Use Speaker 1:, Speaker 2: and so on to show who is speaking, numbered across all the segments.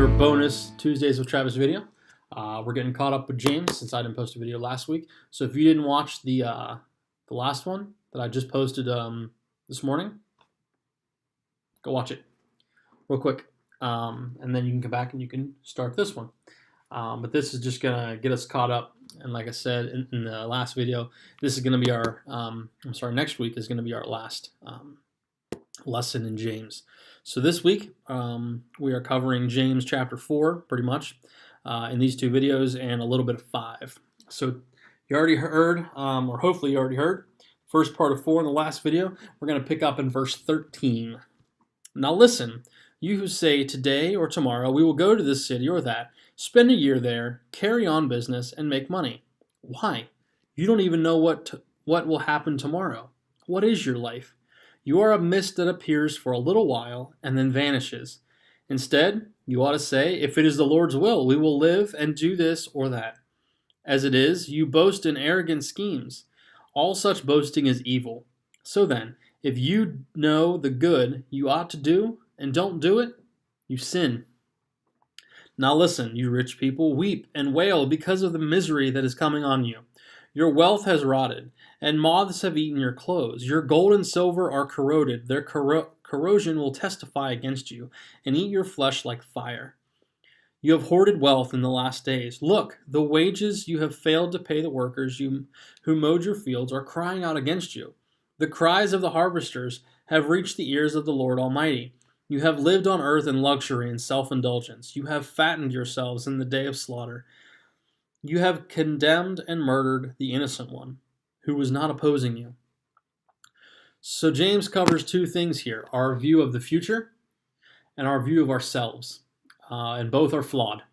Speaker 1: another bonus Tuesdays with Travis video. We're getting caught up with James since I didn't post a video last week. So if you didn't watch the last one that I just posted this morning, go watch it real quick, and then you can come back and you can start this one. But this is just gonna get us caught up. And like I said in the last video, this is gonna be our next week is gonna be our last lesson in James. So this week we are covering James chapter 4 pretty much in these two videos and a little bit of 5. So you already heard, or hopefully you already heard, first part of 4 in the last video. We're going to pick up in verse 13. Now listen, you who say today or tomorrow we will go to this city or that, spend a year there, carry on business, and make money. Why? You don't even know what will happen tomorrow. What is your life? You are a mist that appears for a little while and then vanishes. Instead, you ought to say, if it is the Lord's will, we will live and do this or that. As it is, you boast in arrogant schemes. All such boasting is evil. So then, if you know the good you ought to do and don't do it, you sin. Now listen, you rich people, weep and wail because of the misery that is coming on you. Your wealth has rotted, and moths have eaten your clothes. Your gold and silver are corroded. Their corrosion will testify against you, and eat your flesh like fire. You have hoarded wealth in the last days. Look, the wages you have failed to pay the workers who mowed your fields are crying out against you. The cries of the harvesters have reached the ears of the Lord Almighty. You have lived on earth in luxury and self-indulgence. You have fattened yourselves in the day of slaughter. You have condemned and murdered the innocent one, who was not opposing you. So James covers two things here, our view of the future and our view of ourselves, and both are flawed.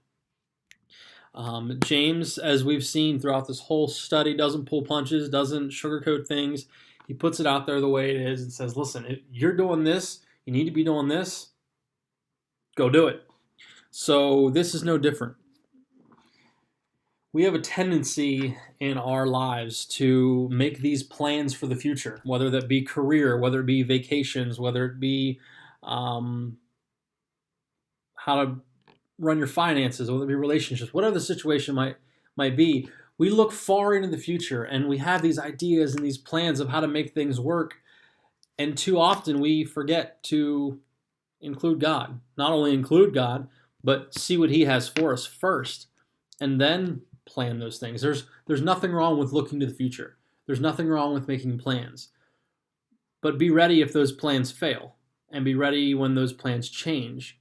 Speaker 1: James, as we've seen throughout this whole study, doesn't pull punches, doesn't sugarcoat things. He puts it out there the way it is and says, listen, if you're doing this, you need to be doing this, go do it. So this is no different. We have a tendency in our lives to make these plans for the future, whether that be career, whether it be vacations, whether it be how to run your finances, whether it be relationships, whatever the situation might be. We look far into the future and we have these ideas and these plans of how to make things work. And too often we forget to include God. Not only include God, but see what He has for us first. And then plan those things. There's nothing wrong with looking to the future. There's nothing wrong with making plans. But be ready if those plans fail, and be ready when those plans change.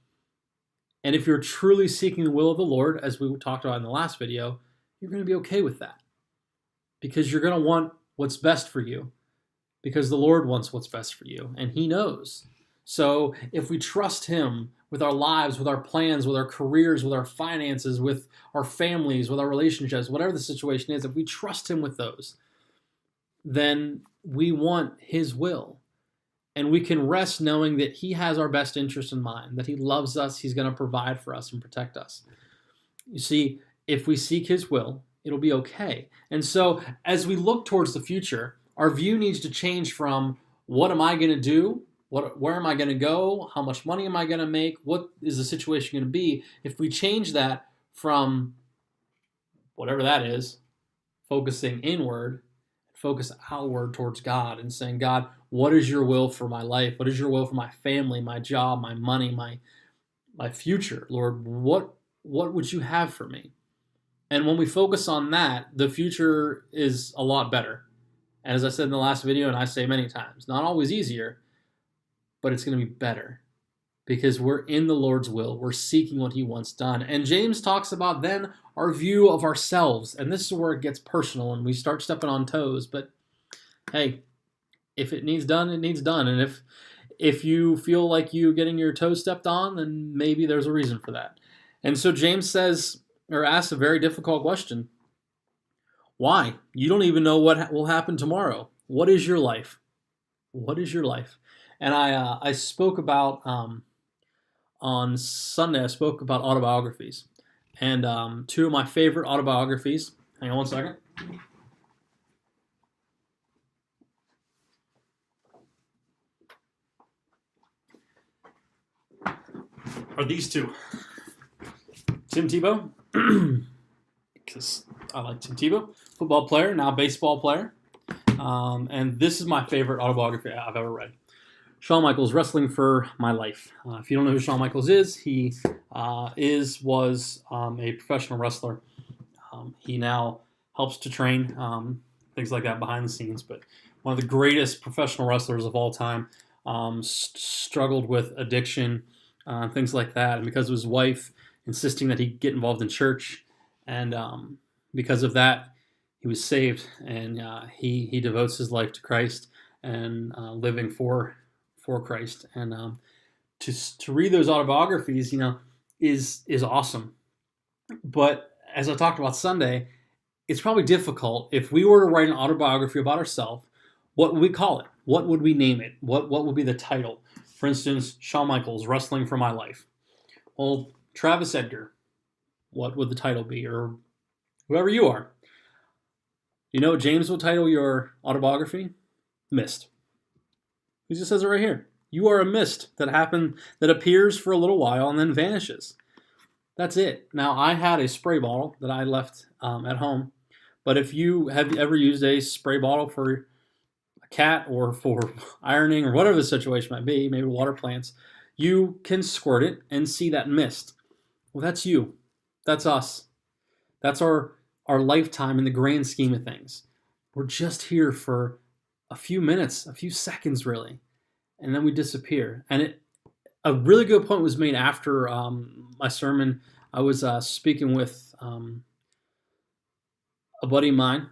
Speaker 1: And if you're truly seeking the will of the Lord, as we talked about in the last video, you're going to be okay with that. Because you're going to want what's best for you. Because the Lord wants what's best for you, and He knows. So if we trust Him with our lives, with our plans, with our careers, with our finances, with our families, with our relationships, whatever the situation is, if we trust Him with those, then we want His will. And we can rest knowing that He has our best interest in mind, that He loves us, He's going to provide for us and protect us. You see, if we seek His will, it'll be okay. And so as we look towards the future, our view needs to change from what am I going to do? Where am I going to go? How much money am I going to make? What is the situation going to be? If we change that from whatever that is, focusing inward, focus outward towards God and saying, God, what is your will for my life? What is your will for my family, my job, my money, my future? Lord, what would you have for me? And when we focus on that, the future is a lot better. And as I said in the last video, and I say many times, not always easier, but it's going to be better because we're in the Lord's will. We're seeking what He wants done. And James talks about then our view of ourselves. And this is where it gets personal and we start stepping on toes. But hey, if it needs done, it needs done. And if you feel like you getting your toes stepped on, then maybe there's a reason for that. And so James says, or asks a very difficult question. Why? You don't even know what will happen tomorrow. What is your life? What is your life? And I spoke about, on Sunday, I spoke about autobiographies. And two of my favorite autobiographies, hang on one second, are these two. Tim Tebow, because I like Tim Tebow, football player, now baseball player. And this is my favorite autobiography I've ever read. Shawn Michaels, Wrestling for My Life. If you don't know who Shawn Michaels is, he was a professional wrestler. He now helps to train, things like that behind the scenes, but one of the greatest professional wrestlers of all time. Struggled with addiction, things like that, and because of his wife insisting that he get involved in church, and because of that, he was saved, and he devotes his life to Christ and living for Christ. And to read those autobiographies, is awesome. But as I talked about Sunday, it's probably difficult if we were to write an autobiography about ourselves. What would we call it? What would we name it? What would be the title? For instance, Shawn Michaels, Wrestling for My Life. Well, Travis Edgar, what would the title be? Or whoever you are. You know what James would title your autobiography? Mist. He just says it right here. You are a mist that appears for a little while and then vanishes. That's it. Now, I had a spray bottle that I left at home. But if you have ever used a spray bottle for a cat or for ironing or whatever the situation might be, maybe water plants, you can squirt it and see that mist. Well, that's you. That's us. That's our lifetime in the grand scheme of things. We're just here for a few minutes, a few seconds really, and then we disappear. And a really good point was made after my sermon. I was speaking with a buddy of mine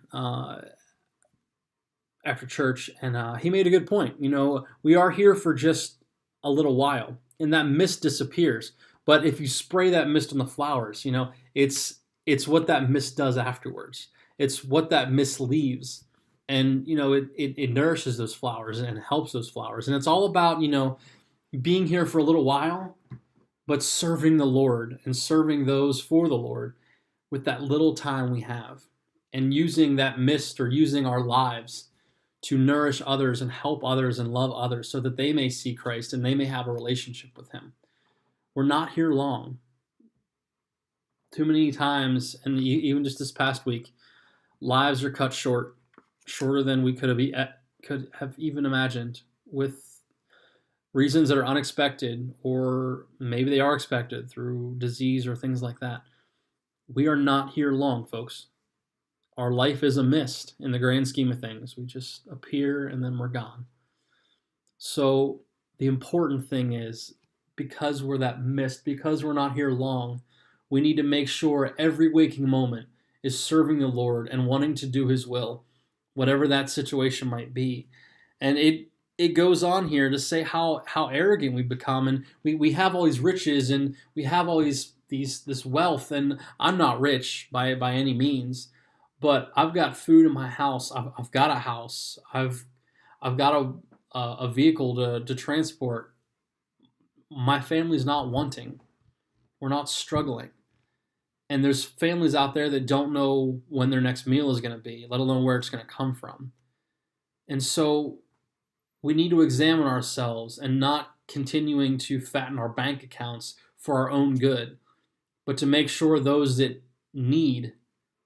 Speaker 1: after church, and he made a good point. We are here for just a little while, and that mist disappears. But if you spray that mist on the flowers, it's what that mist does afterwards. It's what that mist leaves. And, it nourishes those flowers and helps those flowers. And it's all about, being here for a little while, but serving the Lord and serving those for the Lord with that little time we have, and using that mist or using our lives to nourish others and help others and love others so that they may see Christ and they may have a relationship with him. We're not here long. Too many times, and even just this past week, lives are cut shorter than we could have even imagined, with reasons that are unexpected, or maybe they are expected through disease or things like that. We are not here long, folks. Our life is a mist in the grand scheme of things. We just appear and then we're gone. So the important thing is, because we're that mist, because we're not here long, we need to make sure every waking moment is serving the Lord and wanting to do his will, whatever that situation might be. And it goes on here to say how arrogant we've become, and we have all these riches and we have all this wealth, and I'm not rich by any means, but I've got food in my house. I've got a house. I've got a vehicle to transport. My family's not wanting. We're not struggling. And there's families out there that don't know when their next meal is going to be, let alone where it's going to come from. And so we need to examine ourselves and not continuing to fatten our bank accounts for our own good, but to make sure those that need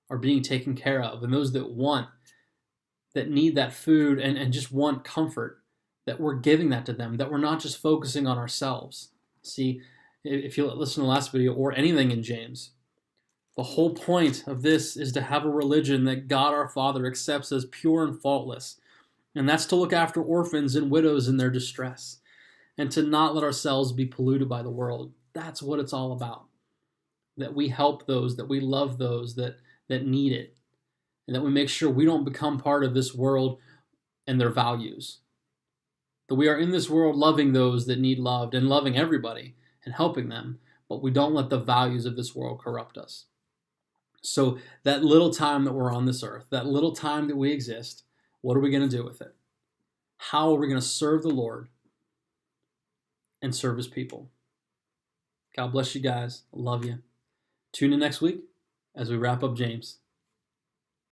Speaker 1: are being taken care of, and those that need that food and just want comfort, that we're giving that to them, that we're not just focusing on ourselves. See, if you listen to the last video or anything in James, the whole point of this is to have a religion that God our Father accepts as pure and faultless. And that's to look after orphans and widows in their distress, and to not let ourselves be polluted by the world. That's what it's all about. That we help those, that we love those that need it, and that we make sure we don't become part of this world and their values. That we are in this world loving those that need loved and loving everybody and helping them, but we don't let the values of this world corrupt us. So that little time that we're on this earth, that little time that we exist, what are we going to do with it? How are we going to serve the Lord and serve his people? God bless you guys. I love you. Tune in next week as we wrap up James.